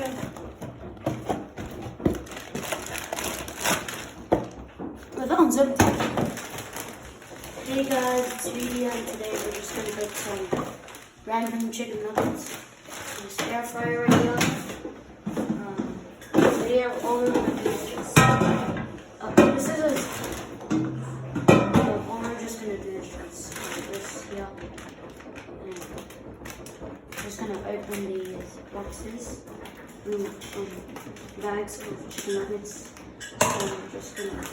Okay. Well, that one's empty. Hey guys, it's Vidi, and today we're just gonna make some random chicken nuggets. This air fryer right here. We have all of the ingredients. This is all we're just gonna do is just this here. And just gonna open these boxes. Bags of chicken nuggets. So I'm just gonna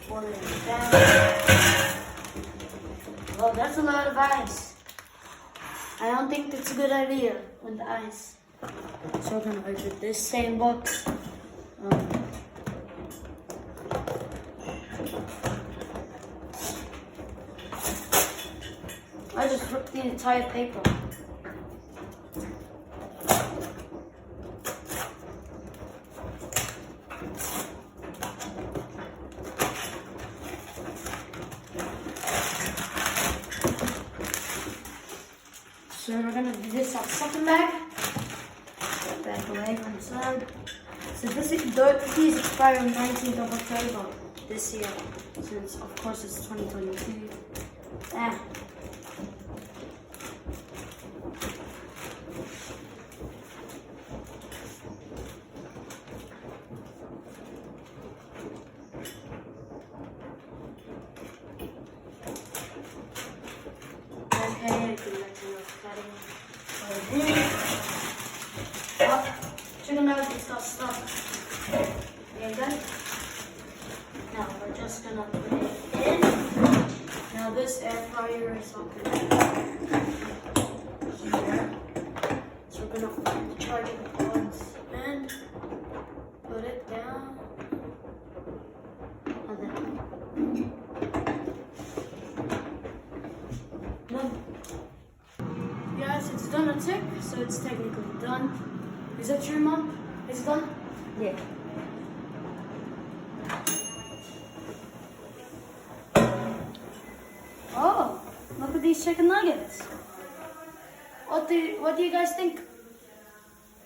pour it down. Well, that's a lot of ice. I don't think that's a good idea with the ice. So we're gonna open this same box. I just ripped the entire paper. So we're gonna do this on second bag. Put back away from the side. So these expire on 19th of October this year, since of course it's 2022. Okay, chicken nuggets got stuck. There you go. Now we're just gonna put it in. Now this air fryer is not gonna be here. So we're gonna find the charging cords and put it down. And then Yes, it's done a tick, so it's technically done. Is that true, Mom? Is it done? Yeah. Oh, look at these chicken nuggets. What do you guys think?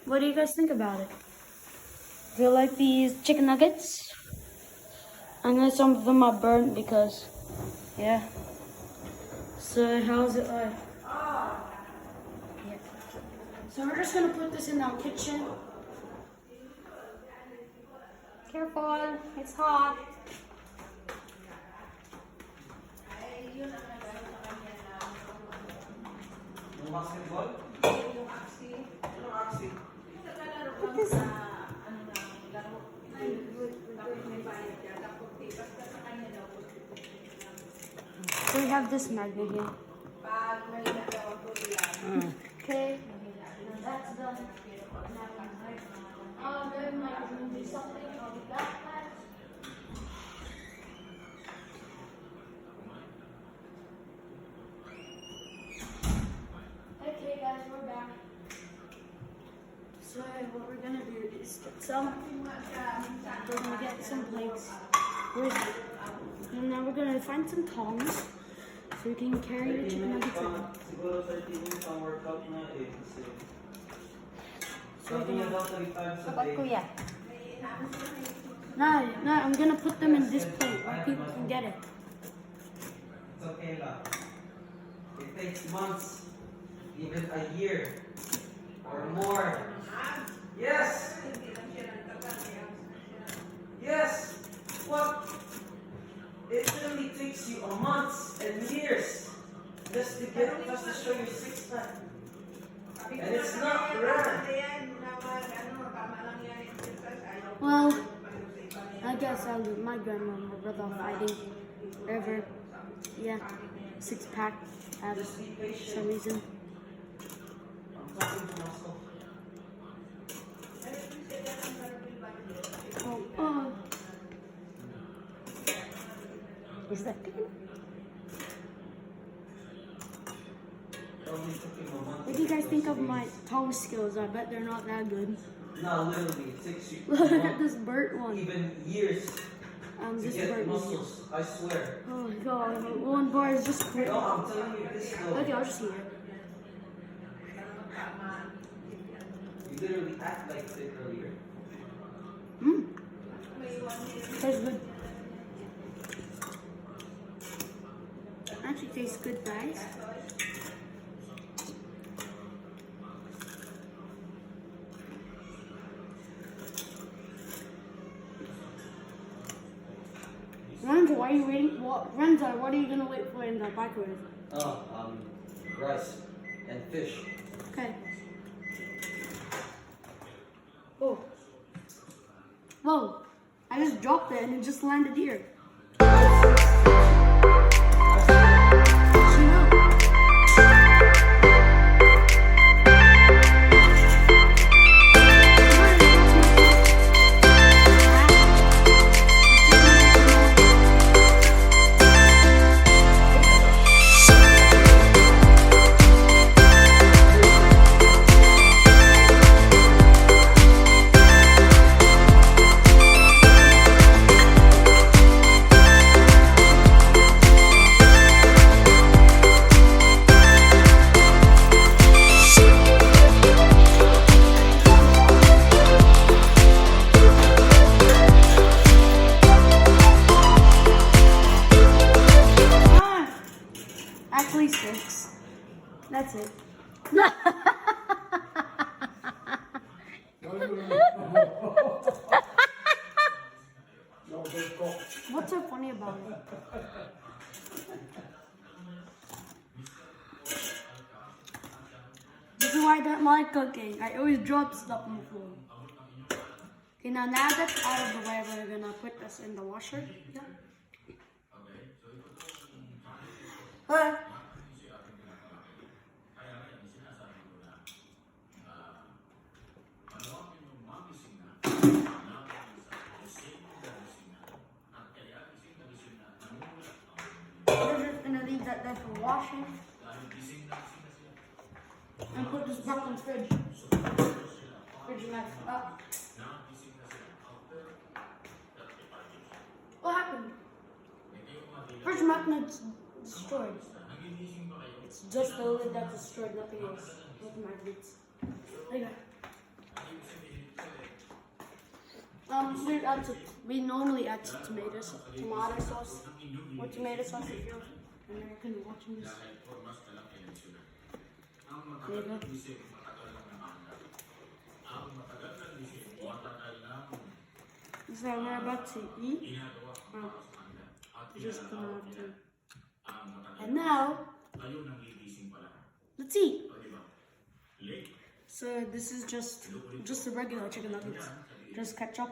What do you guys think about it? Do you like these chicken nuggets? I know some of them are burnt because, yeah. So how's it like? Yeah. So we're just gonna put this in our kitchen. Careful, it's hot. What is that? So we have this magnet here. Okay. Now that's done. Then I'm gonna do something. I'll be back. Okay, guys, we're back. So what we're gonna do is get some. We're gonna get some plates. And now we're gonna find some tongs so we can carry the chicken nuggets out. So we're gonna. Sabat kuya. No, I'm gonna put them in this plate where people can get it. It's okay lang. It takes months, even a year or more. Yes! Yes! What? It literally takes you a month and years just to show your six pack. And it's not rare. Well, I guess my grandma and my brother are fighting over, yeah, six pack for some reason. Oh. Is that good? What do you guys think of my tong skills? I bet they're not that good. No, literally, it takes you Look at this burnt one. even years to This get burnt one. muscles, I swear. Oh my god, one bar is just quick. No, I'm telling you this though. Okay, I'll just eat it. literally act like it earlier. Mmm. Tastes good. Actually tastes good, guys. Renzo, why are you waiting? Renzo, what are you gonna wait for in the microwave? Rice and fish. Okay. Oh. Whoa. I just dropped it and it just landed here. Actually 6. That's it. What's so funny about it? This is why I don't like cooking. I always drop stuff on the floor. Okay, now that's out of the way, we're gonna put this in the washer. Yeah. Alright. We're just gonna leave that there for washing. And put this back in the fridge. Fridge mess up. What happened? Fridge magnet's destroyed. It's just the lid that's destroyed, nothing else. Not the magnets. There you go. We normally add some tomato sauce, or tomato sauce if you're American watching this. There you go. So we're about to eat. Just gonna have to. And now, let's eat. So this is just a regular chicken nuggets. Just ketchup.